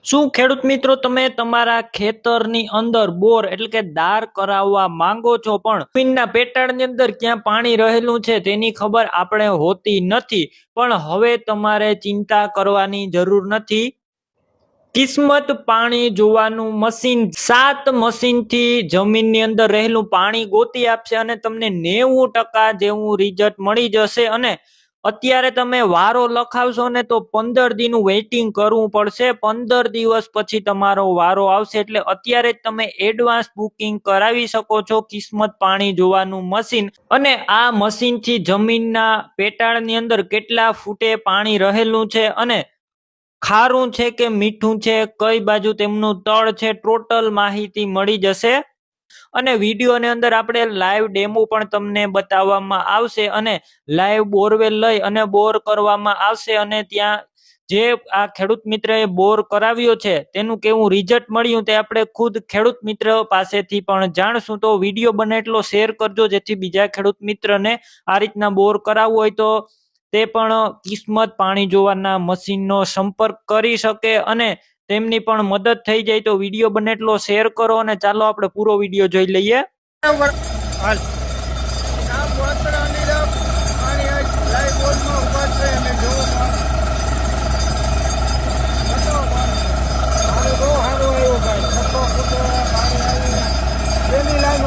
શું ખેડૂત મિત્રો તમે તમારા ખેતરની અંદર બોર એટલે કે દાર કરાવવા માંગો છો પણ જમીનના પેટાળની અંદર ક્યાં પાણી રહેલું છે તેની ખબર આપણે હોતી નથી, પણ હવે તમારે ચિંતા કરવાની જરૂર નથી। કિસ્મત પાણી જોવાનું મશીન 7 મશીનથી જમીનની અંદર રહેલું પાણી ગોતી આપશે અને તમને 90% જેવું રિઝલ્ટ મળી જશે। અને અત્યારે તમે વારો લખાવશો ને તો 15 દિનનું વેઇટિંગ કરવું પડશે। 15 દિવસ પછી તમારો વારો આવશે, એટલે અત્યારે જ તમે એડવાન્સ બુકિંગ કરાવી શકો છો કિસ્મત પાણી જોવાનું મશીન। અને આ મશીનથી જમીનના પેટાળની અંદર કેટલા ફૂટે પાણી રહેલું છે અને ખારું છે કે મીઠું છે, કઈ બાજુ તેમનું તળ છે, ટોટલ માહિતી મળી જશે। અને વિડીયોની અંદર આપણે લાઈવ ડેમો પણ તમને બતાવવામાં આવશે અને લાઈવ બોરવેલ લઈ અને બોર કરવામાં આવશે અને ત્યાં જે આ ખેડૂત મિત્રએ બોર કરાવ્યો છે તેનું કેવું રિઝલ્ટ મળ્યું તે આપણે ખુદ ખેડૂત મિત્ર પાસેથી પણ જાણશું। તો વિડીયો બને એટલો શેર કરજો જેથી બીજા ખેડૂત મિત્રને આ રીતના બોર કરાવવો હોય તો તે પણ કિસ્મત પાણી જોવાના મશીનનો સંપર્ક કરી શકે અને તેમની પણ મદદ થઈ જાય। તો વિડીયો બને એટલો શેર કરો અને ચાલો આપણે પૂરો વિડીયો જોઈ લઈએ।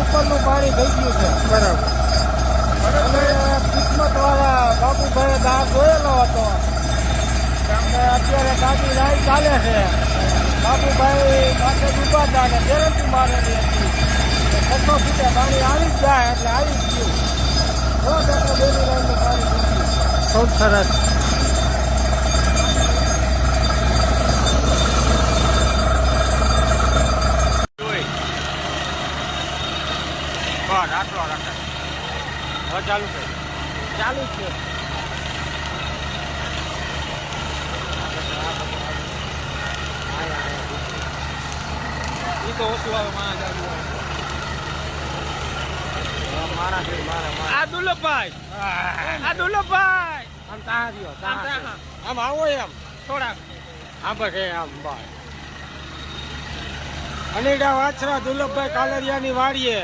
ઉપરનું પાણી થઈ ગયું છે બરાબર। કિસ્મત વાળા બાપુભાઈ દાર જોયેલો હતો, અત્યારે ગાડી લાઈવ ચાલે છે। બાપુભાઈ પાસે ઉભા હતા અને ગેરંટી મારેલી હતી 6 ફૂટે પાણી આવી જ જાય એટલે આવી જ ગયું। બેની લાઈનનું પાણી થઈ ગયું, ખૂબ સરસ। ચાલુ છે, ચાલુ છે। તો ઓછું આવે મારા દુર્લભભાઈ, આ દુર્લભભાઈ આમ આમ આવો એમ થોડાક આમ બસ આમ બસ અનેડા વાછરા દુર્લભભાઈ કાલરિયાની વાડીએ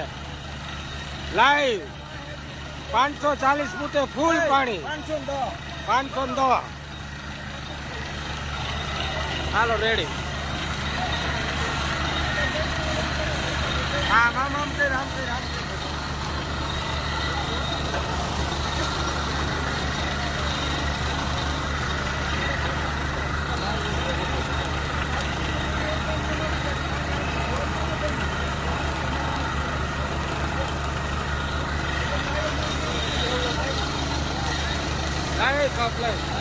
લાઈવ 540 ફૂટે ફૂલ પાણી 510। હાલો રેડી। આમ આમ આમ કઈ રામ કઈ રામ Hey,